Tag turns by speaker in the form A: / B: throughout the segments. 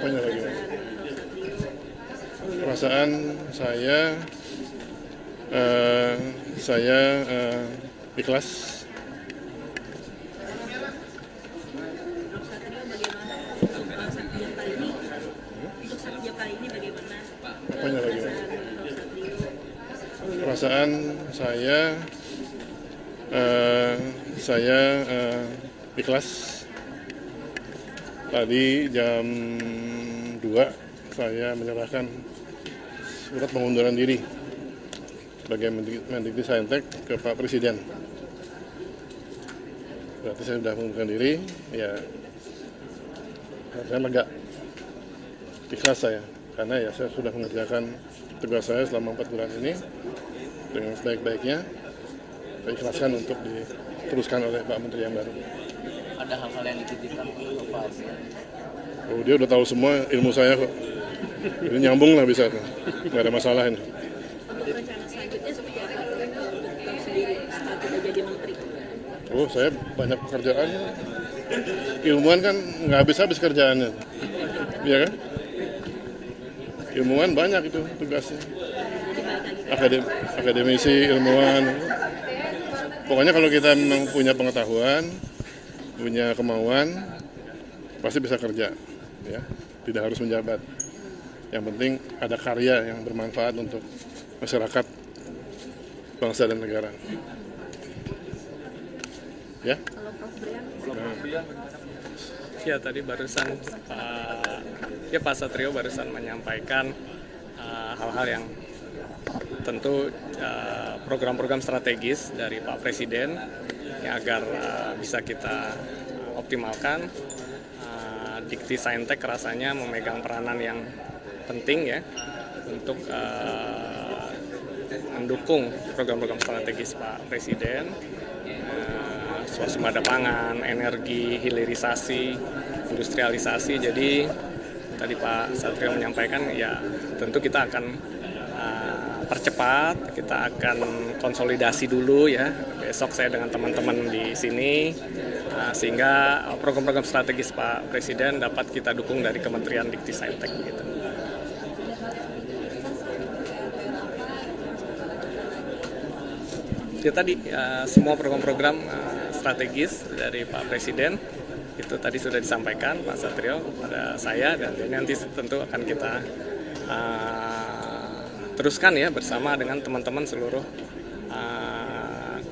A: Apanya lagi? Perasaan saya ikhlas. Apanya lagi? Perasaan saya ikhlas. Tadi jam 2 saya menyerahkan surat pengunduran diri sebagai Mendikbudristek ke Pak Presiden. Berarti saya sudah mengundurkan diri, ya saya lega, ikhlas saya, karena ya saya sudah mengerjakan tugas saya selama 4 bulan ini dengan sebaik-baiknya. Saya ikhlaskan untuk diteruskan oleh Pak Menteri yang baru.
B: Ada hal-hal yang dititipkan Pak?
A: Oh, dia udah tahu semua ilmu saya kok. Ini nyambung lah bisa, nggak ada masalah ini.
C: Rencana selanjutnya seperti apa untuk sendiri saat sudah jadi menteri?
A: Oh, saya banyak pekerjaan. Ilmuwan kan nggak habis-habis kerjaannya, iya kan? Ilmuwan banyak itu tugasnya. Akademisi, ilmuwan. Pokoknya kalau kita memang punya pengetahuan, punya kemauan, pasti bisa kerja, ya. Tidak harus menjabat. Yang penting ada karya yang bermanfaat untuk masyarakat, bangsa dan negara. Ya.
D: Ya, tadi barusan Pak Satrio barusan menyampaikan hal-hal yang tentu program-program strategis dari Pak Presiden yang agar bisa kita optimalkan. Dikti-Saintek rasanya memegang peranan yang penting ya untuk mendukung program-program strategis Pak Presiden, swasembada pangan, energi, hilirisasi, industrialisasi. Jadi tadi Pak Satrio menyampaikan ya tentu kita akan percepat, kita akan konsolidasi dulu ya. Besok saya dengan teman-teman di sini sehingga program-program strategis Pak Presiden dapat kita dukung dari Kementerian Dikti-Saintek gitu. Ya tadi semua program-program strategis dari Pak Presiden itu tadi sudah disampaikan Pak Satrio kepada saya, dan nanti tentu akan kita teruskan ya bersama dengan teman-teman seluruh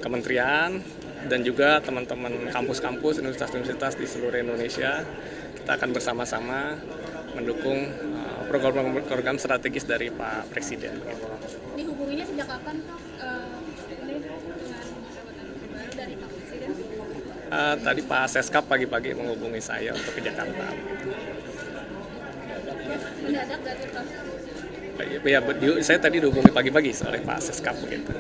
D: kementerian dan juga teman-teman kampus-kampus, universitas-universitas di seluruh Indonesia. Kita akan bersama-sama mendukung program-program strategis dari Pak Presiden.
C: Ini hubunginya sejak kapan Pak? Ini dengan jabatan baru dari Pak Presiden?
D: Tadi Pak Seskap pagi-pagi menghubungi saya untuk ke Jakarta.
C: Mendadak dari Pak?
D: Ya, saya tadi dihubungi pagi-pagi oleh Pak Seskap gitu.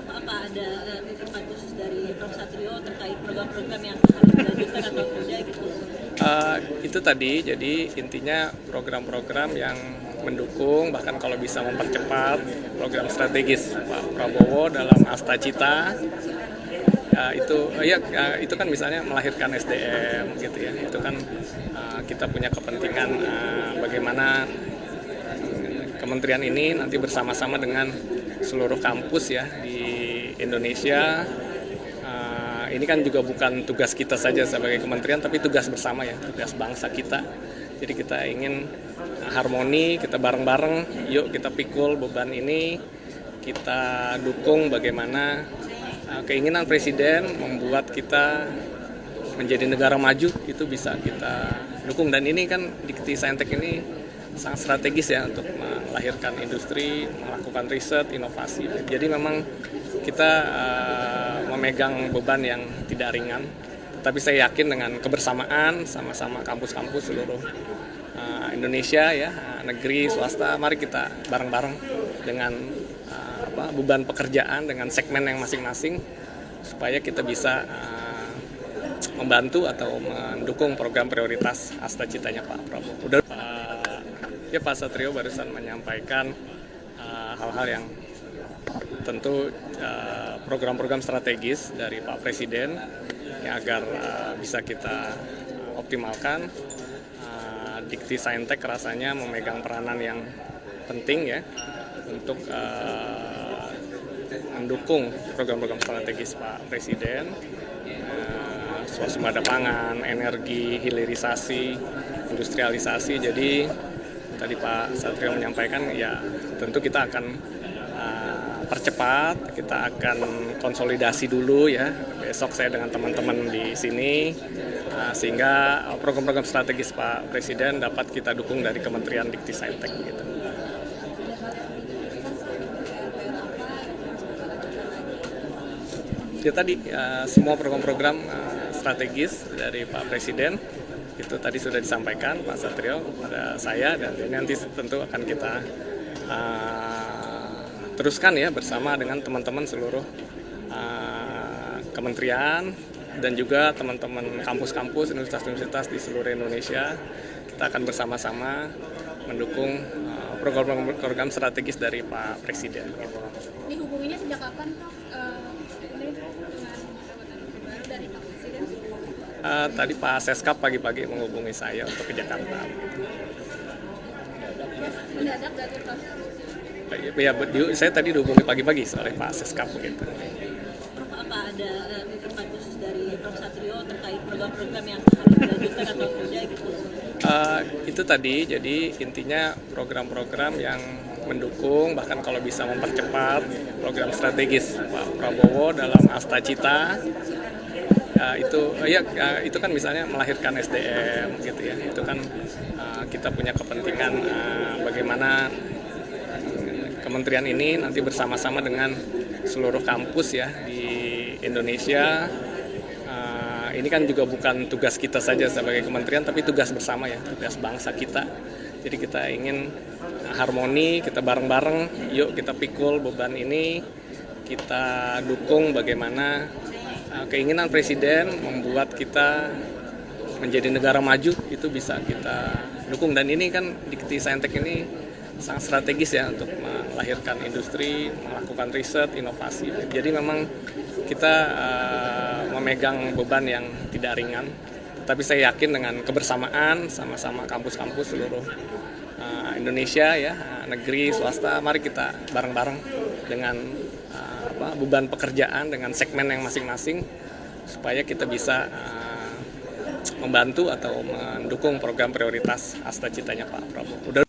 C: Apa ada titipan khusus dari Prof. Satrio terkait program-program yang harus dilanjutkan atau tidak gitu?
D: Itu tadi, jadi intinya program-program yang mendukung, bahkan kalau bisa mempercepat program strategis Pak Prabowo dalam Astacita. Itu kan misalnya melahirkan SDM gitu ya. Itu kan kita punya kepentingan bagaimana kementerian ini nanti bersama-sama dengan seluruh kampus ya di Indonesia. Ini kan juga bukan tugas kita saja sebagai kementerian, tapi tugas bersama ya, tugas bangsa kita. Jadi kita ingin harmoni, kita bareng-bareng, yuk kita pikul beban ini, kita dukung bagaimana keinginan Presiden membuat kita menjadi negara maju, itu bisa kita dukung. Dan ini kan Dikti-Saintek ini sangat strategis ya untuk melahirkan industri, melakukan riset, inovasi. Jadi memang kita memegang beban yang tidak ringan, tapi saya yakin dengan kebersamaan sama-sama kampus-kampus seluruh Indonesia ya, negeri, swasta, mari kita bareng-bareng dengan beban pekerjaan, dengan segmen yang masing-masing, supaya kita bisa membantu atau mendukung program prioritas Astacitanya Pak Prabowo. Ya, Pak Satrio barusan menyampaikan hal-hal yang tentu program-program strategis dari Pak Presiden yang agar bisa kita optimalkan. Dikti Saintek rasanya memegang peranan yang penting ya untuk mendukung program-program strategis Pak Presiden, swasembada pangan, energi, hilirisasi, industrialisasi. Jadi tadi Pak Satrio menyampaikan ya tentu kita akan percepat, kita akan konsolidasi dulu ya. Besok saya dengan teman-teman di sini sehingga program-program strategis Pak Presiden dapat kita dukung dari Kementerian Dikti Saintek gitu. Ya tadi semua program-program strategis dari Pak Presiden itu tadi sudah disampaikan Pak Satrio pada saya, dan ini nanti tentu akan kita teruskan ya bersama dengan teman-teman seluruh kementerian dan juga teman-teman kampus-kampus, universitas-universitas di seluruh Indonesia. Kita akan bersama-sama mendukung program-program strategis dari Pak Presiden. Gitu.
E: Ini hubunginya sejak kapan, Prof? Ini dengan jabatan baru dari Pak Presiden?
D: Tadi Pak Seskap pagi-pagi menghubungi saya untuk ke Jakarta.
E: Mendadak dari Prof?
D: Ya, saya tadi dihubungi pagi-pagi oleh Pak Seskap gitu.
C: Prof, apa ada titipan khusus dari Prof Satrio terkait program-program yang harus dilanjutkan atau tidak gitu?
D: Itu tadi, jadi intinya program-program yang mendukung, bahkan kalau bisa mempercepat program strategis Pak Prabowo dalam Asta Cita. Itu kan misalnya melahirkan SDM gitu ya. Itu kan kita punya kepentingan bagaimana kementerian ini nanti bersama-sama dengan seluruh kampus ya di Indonesia. Ini kan juga bukan tugas kita saja sebagai kementerian, tapi tugas bersama ya, tugas bangsa kita. Jadi kita ingin harmoni, kita bareng-bareng, yuk kita pikul beban ini, kita dukung bagaimana keinginan Presiden membuat kita menjadi negara maju, itu bisa kita dukung. Dan ini kan Dikti Saintek ini sangat strategis ya untuk melahirkan industri, melakukan riset, inovasi. Jadi memang kita memegang beban yang tidak ringan. Tapi saya yakin dengan kebersamaan sama-sama kampus-kampus seluruh Indonesia ya, negeri, swasta, mari kita bareng-bareng dengan beban pekerjaan, dengan segmen yang masing-masing, supaya kita bisa membantu atau mendukung program prioritas Asta Citanya Pak Prabowo.